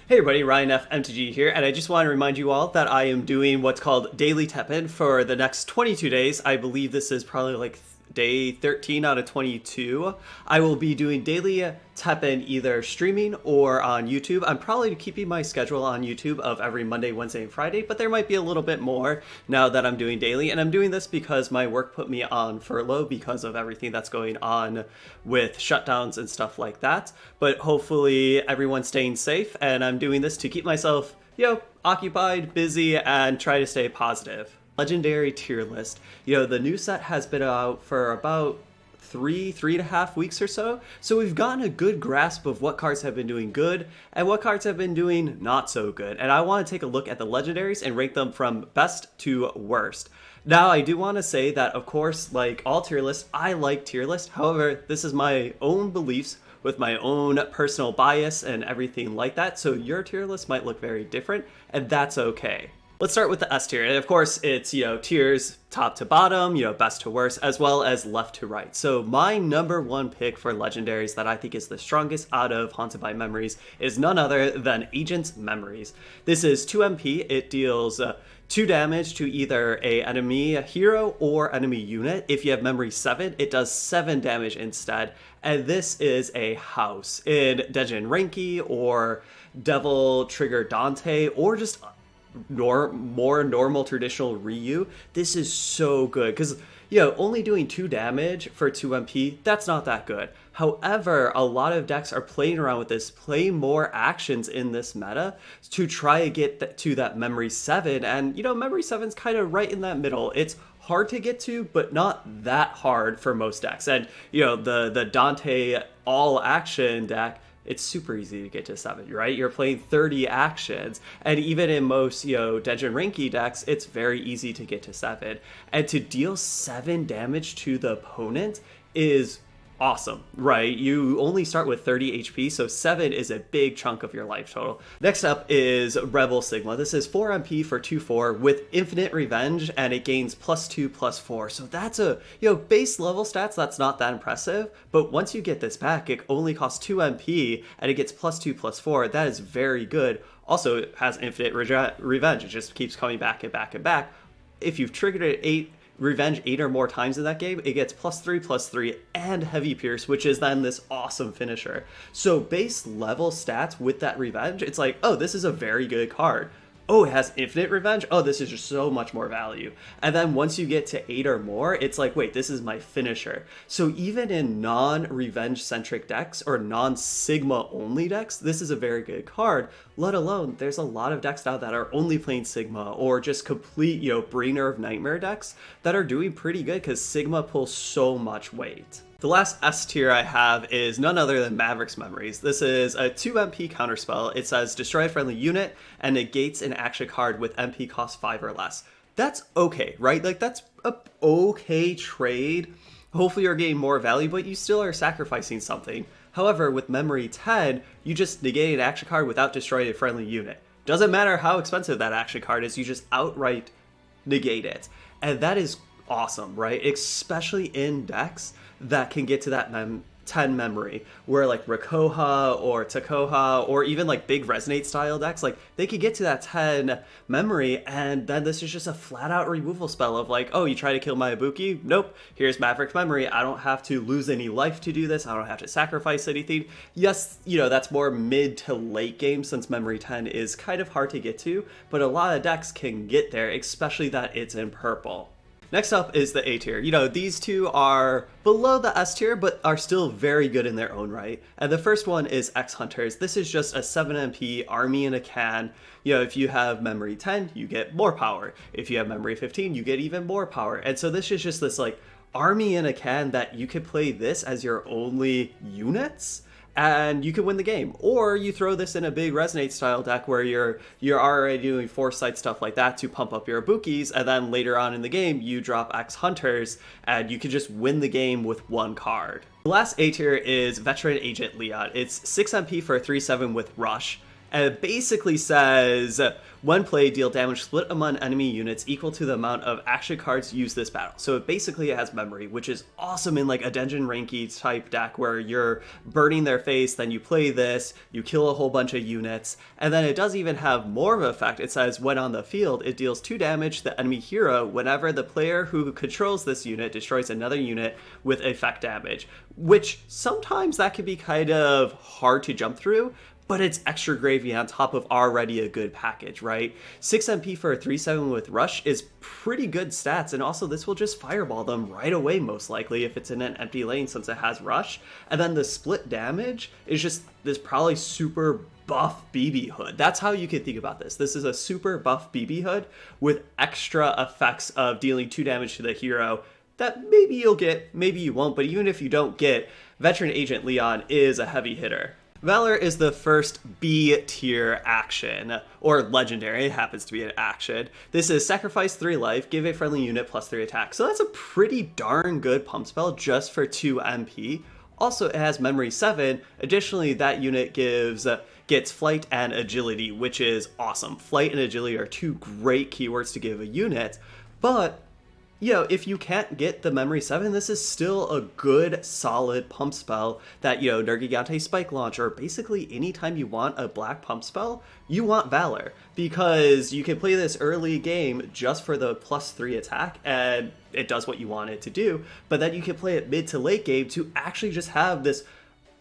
Hey everybody, Ryan F. MTG here, and I just want to remind you all that I am doing what's called Daily Teppen for the next 22 days. I believe this is probably like day 13 out of 22. I will be doing daily Teppen either streaming or on YouTube. I'm probably keeping my schedule on YouTube of every Monday, Wednesday, and Friday, but there might be a little bit more now that I'm doing daily. And I'm doing this because my work put me on furlough because of everything that's going on with shutdowns and stuff like that. But hopefully everyone's staying safe, and I'm doing this to keep myself, occupied, busy, and try to stay positive. Legendary tier list. The new set has been out for about three and a half weeks or so. So we've gotten a good grasp of what cards have been doing good and what cards have been doing not so good. And I want to take a look at the legendaries and rank them from best to worst. Now, I do want to say that, of course, like all tier lists, I like tier lists. However, this is my own beliefs with my own personal bias and everything like that. So your tier list might look very different, and that's okay. Let's start with the S tier. And of course, it's, tiers top to bottom, best to worst, as well as left to right. So my number one pick for legendaries that I think is the strongest out of Haunted by Memories is none other than Agent's Memories. This is 2 MP. It deals 2 damage to either a enemy hero or enemy unit. If you have Memory 7, it does 7 damage instead. And this is a house in Dejin Renki or Devil Trigger Dante or just more normal traditional Ryu. This is so good because only doing 2 damage for 2 MP, that's not that good. However, a lot of decks are playing around with this, playing more actions in this meta to try to get to that Memory 7, and Memory 7's kind of right in that middle. It's hard to get to, but not that hard for most decks. And the Dante all action deck, it's super easy to get to 7, right? You're playing 30 actions, and even in most, Dejin Renki decks, it's very easy to get to 7. And to deal 7 damage to the opponent is awesome, right? You only start with 30 HP, so 7 is a big chunk of your life total. Next up is Rebel Sigma. This is 4 MP for 2/4 with Infinite Revenge, and it gains +2/+4. So that's a, base level stats, that's not that impressive, but once you get this back, it only costs 2 MP, and it gets +2/+4. That is very good. Also, it has Infinite Revenge. It just keeps coming back and back and back. If you've triggered it Revenge 8 or more times in that game, it gets +3/+3 and Heavy Pierce, which is then this awesome finisher. So base level stats with that Revenge, it's like, oh, this is a very good card. Oh, it has Infinite Revenge? Oh, this is just so much more value. And then once you get to 8 or more, it's like, wait, this is my finisher. So even in non-Revenge centric decks or non-Sigma only decks, this is a very good card, let alone there's a lot of decks now that are only playing Sigma or just complete, Bringer of Nightmare decks that are doing pretty good because Sigma pulls so much weight. The last S tier I have is none other than Maverick's Memories. This is a 2 MP counterspell. It says destroy a friendly unit and negates an action card with MP cost 5 or less. That's okay, right? Like, that's a okay trade. Hopefully you're getting more value, but you still are sacrificing something. However, with Memory 10, you just negate an action card without destroying a friendly unit. Doesn't matter how expensive that action card is, you just outright negate it. And that is awesome, right? Especially in decks that can get to that 10 memory, where like Rakoha or Takoha or even like big Resonate style decks, like they could get to that 10 memory, and then this is just a flat out removal spell of like, oh, you try to kill my Ibuki? Nope, here's Maverick Memory. I don't have to lose any life to do this. I don't have to sacrifice anything. Yes, that's more mid to late game since Memory 10 is kind of hard to get to, but a lot of decks can get there, especially that it's in purple. Next up is the A tier. These two are below the S tier, but are still very good in their own right. And the first one is X Hunters. This is just a 7 MP army in a can. If you have Memory 10, you get more power. If you have Memory 15, you get even more power. And so this is just this like army in a can that you could play this as your only units, and you can win the game. Or you throw this in a big Resonate style deck where you're already doing Foresight stuff like that to pump up your Ibukis, and then later on in the game you drop X Hunters and you can just win the game with 1 card. The last A tier is Veteran Agent Leon. It's 6 MP for 3/7 with Rush. And it basically says, when played, deal damage split among enemy units equal to the amount of action cards used this battle. So it basically has memory, which is awesome in like a Dungeon Ranky type deck where you're burning their face, then you play this, you kill a whole bunch of units, and then it does even have more of an effect. It says, when on the field, it deals 2 damage to the enemy hero whenever the player who controls this unit destroys another unit with effect damage, which sometimes that can be kind of hard to jump through, but it's extra gravy on top of already a good package, right? 6 MP for a 3/7 with Rush is pretty good stats, and also this will just fireball them right away most likely if it's in an empty lane since it has Rush. And then the split damage is just this probably super buff BB hood. That's how you can think about this. This is a super buff BB hood with extra effects of dealing 2 damage to the hero that maybe you'll get, maybe you won't, but even if you don't get, Veteran Agent Leon is a heavy hitter. Valor is the first B tier action, or legendary, it happens to be an action. This is sacrifice 3 life, give a friendly unit plus 3 attack. So that's a pretty darn good pump spell just for 2 MP. Also, it has memory 7. Additionally, that unit gets flight and agility, which is awesome. Flight and agility are 2 great keywords to give a unit, but you know, if you can't get the memory 7, this is still a good, solid pump spell that, you know, Nergigante Spike Launch, or basically anytime you want a black pump spell, you want Valor, because you can play this early game just for the plus 3 attack, and it does what you want it to do, but then you can play it mid to late game to actually just have this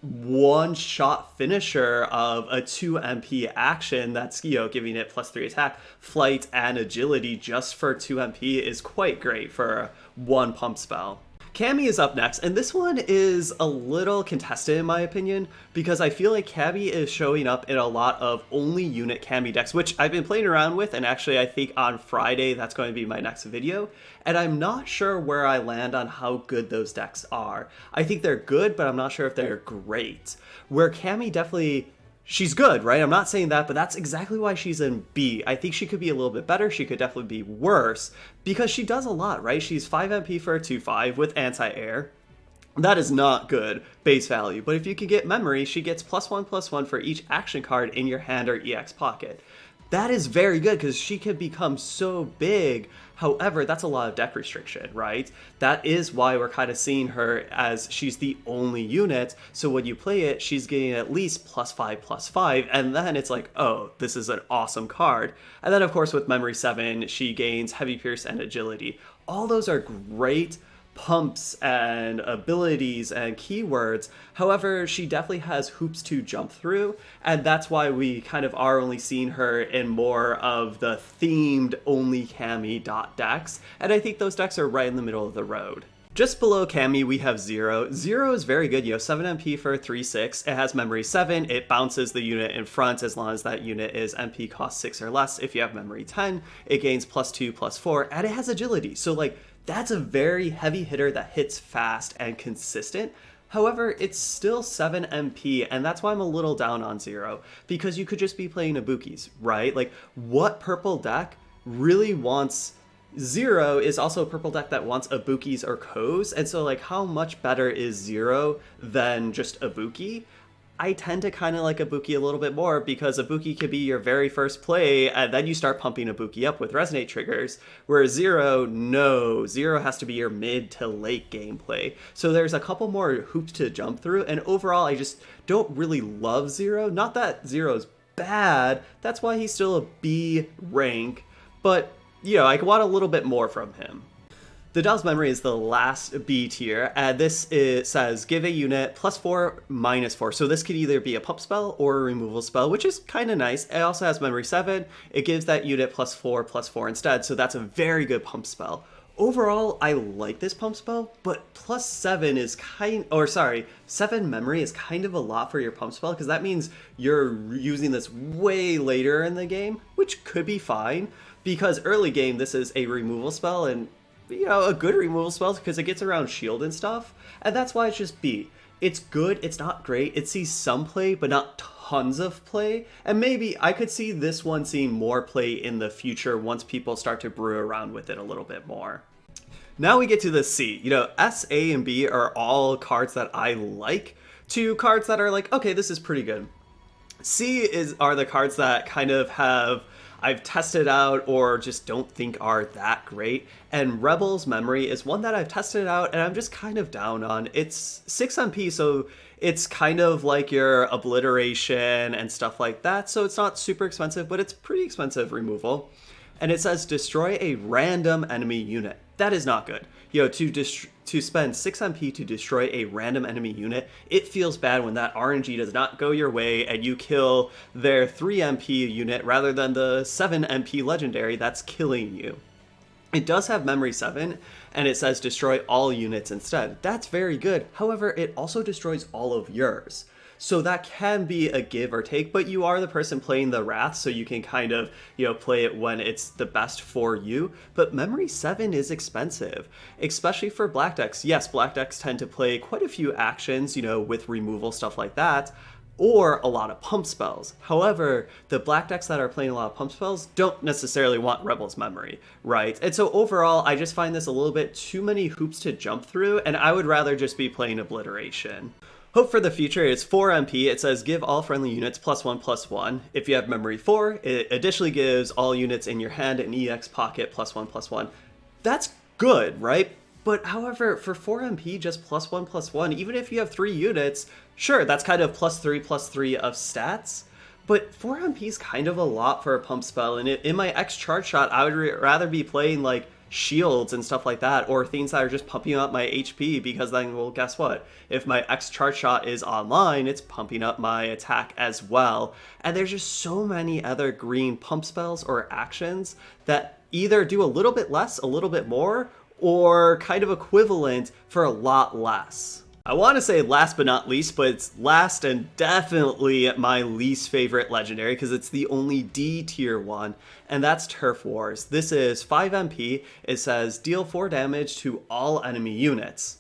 one-shot finisher of a 2 MP action that's, you know, giving it plus 3 attack, flight, and agility just for 2 MP is quite great for one pump spell. Cammy is up next, and this one is a little contested in my opinion, because I feel like Cammy is showing up in a lot of only unit Cammy decks, which I've been playing around with, and actually I think on Friday that's going to be my next video, and I'm not sure where I land on how good those decks are. I think they're good, but I'm not sure if they're great. Where Cammy definitely, she's good, right? I'm not saying that, but that's exactly why she's in B. I think she could be a little bit better. She could definitely be worse because she does a lot, right? She's 5 MP for a 2/5 with anti-air. That is not good base value, but if you can get memory, she gets +1/+1 for each action card in your hand or EX pocket. That is very good because she can become so big. However, that's a lot of deck restriction, right? That is why we're kind of seeing her as she's the only unit. So when you play it, she's getting at least +5/+5. And then it's like, oh, this is an awesome card. And then, of course, with Memory 7, she gains Heavy Pierce and Agility. All those are great pumps and abilities and keywords. However, she definitely has hoops to jump through, and that's why we kind of are only seeing her in more of the themed only Cammy decks, and I think those decks are right in the middle of the road. Just below Cammy, we have Zero. Zero is very good, you know, 7 MP for 3/6. It has Memory 7. It bounces the unit in front as long as that unit is MP cost 6 or less. If you have Memory 10, it gains +2/+4, and it has Agility. So, like, that's a very heavy hitter that hits fast and consistent. However, it's still 7 MP, and that's why I'm a little down on Zero, because you could just be playing Ibukis, right? Like, what purple deck really wants Zero is also a purple deck that wants Ibukis or Ko's, and so, like, how much better is Zero than just Ibuki? I tend to kind of like Ibuki a little bit more because Ibuki could be your very first play, and then you start pumping Ibuki up with Resonate triggers, whereas Zero, no. Zero has to be your mid to late gameplay. So there's a couple more hoops to jump through, and overall I just don't really love Zero. Not that Zero's bad, that's why he's still a B rank, but, you know, I want a little bit more from him. The Doll's Memory is the last B tier, and says give a unit +4/-4. So this could either be a pump spell or a removal spell, which is kind of nice. It also has Memory 7. It gives that unit +4/+4 instead, so that's a very good pump spell. Overall, I like this pump spell, but +7 is 7 memory is kind of a lot for your pump spell, because that means you're using this way later in the game, which could be fine, because early game this is a removal spell, and you know, a good removal spell because it gets around shield and stuff, and that's why it's just B. It's good, it's not great, it sees some play, but not tons of play, and maybe I could see this one seeing more play in the future once people start to brew around with it a little bit more. Now we get to the C. You know, S, A, and B are all cards that I like, to cards that are like, okay, this is pretty good. C are the cards that kind of have I've tested out or just don't think are that great. And Rebel's Memory is one that I've tested out and I'm just kind of down on. It's 6 MP, so it's kind of like your Obliteration and stuff like that. So it's not super expensive, but it's pretty expensive removal. And it says destroy a random enemy unit. That is not good. To spend 6 MP to destroy a random enemy unit, it feels bad when that RNG does not go your way and you kill their 3 MP unit rather than the 7 MP legendary that's killing you. It does have Memory 7, and it says destroy all units instead. That's very good. However, it also destroys all of yours. So that can be a give or take, but you are the person playing the Wrath, so you can kind of, play it when it's the best for you. But Memory 7 is expensive, especially for black decks. Yes, black decks tend to play quite a few actions, with removal, stuff like that, or a lot of pump spells. However, the black decks that are playing a lot of pump spells don't necessarily want Rebel's Memory, right? And so overall, I just find this a little bit too many hoops to jump through, and I would rather just be playing Obliteration. Hope for the future is 4 MP. It says give all friendly units +1/+1. If you have Memory 4, it additionally gives all units in your hand an EX pocket +1/+1. That's good, right? But however, for 4 MP, just +1/+1, even if you have 3 units, sure, that's kind of +3/+3 of stats. But 4 MP is kind of a lot for a pump spell, and in my X charge shot, I would rather be playing like shields and stuff like that, or things that are just pumping up my HP, because then, well, guess what? If my X charge shot is online, it's pumping up my attack as well. And there's just so many other green pump spells or actions that either do a little bit less, a little bit more, or kind of equivalent for a lot less. I want to say last but not least, but it's last and definitely my least favorite legendary because it's the only D tier one, and that's Turf Wars. This is 5 MP. It says deal 4 damage to all enemy units.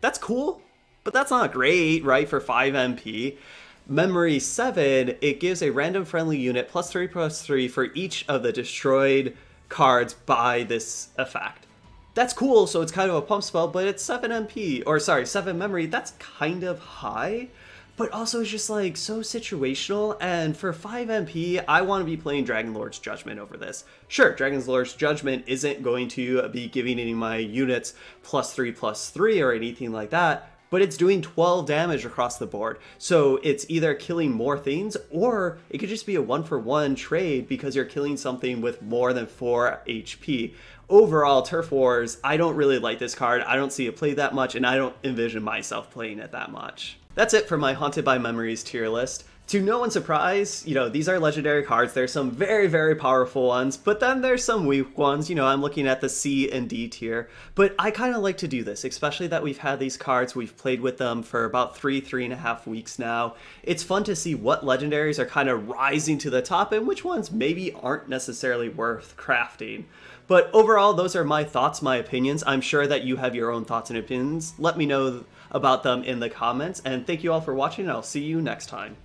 That's cool, but that's not great, right, for 5 MP. Memory 7, it gives a random friendly unit +3/+3 for each of the destroyed cards by this effect. That's cool, so it's kind of a pump spell, but it's 7 MP, or sorry, 7 memory. That's kind of high, but also it's just like so situational. And for 5 MP, I want to be playing Dragonlord's Judgment over this. Sure, Dragonlord's Judgment isn't going to be giving any of my units +3/+3 or anything like that, but it's doing 12 damage across the board. So it's either killing more things, or it could just be a 1-for-1 trade because you're killing something with more than 4 HP. Overall, Turf Wars, I don't really like this card. I don't see it played that much, and I don't envision myself playing it that much. That's it for my Haunted by Memories tier list. To no one's surprise, these are legendary cards. There's some very, very powerful ones, but then there's some weak ones. I'm looking at the C and D tier, but I kind of like to do this, especially that we've had these cards. We've played with them for about 3.5 weeks now. It's fun to see what legendaries are kind of rising to the top and which ones maybe aren't necessarily worth crafting. But overall, those are my thoughts, my opinions. I'm sure that you have your own thoughts and opinions. Let me know about them in the comments, and thank you all for watching, and I'll see you next time.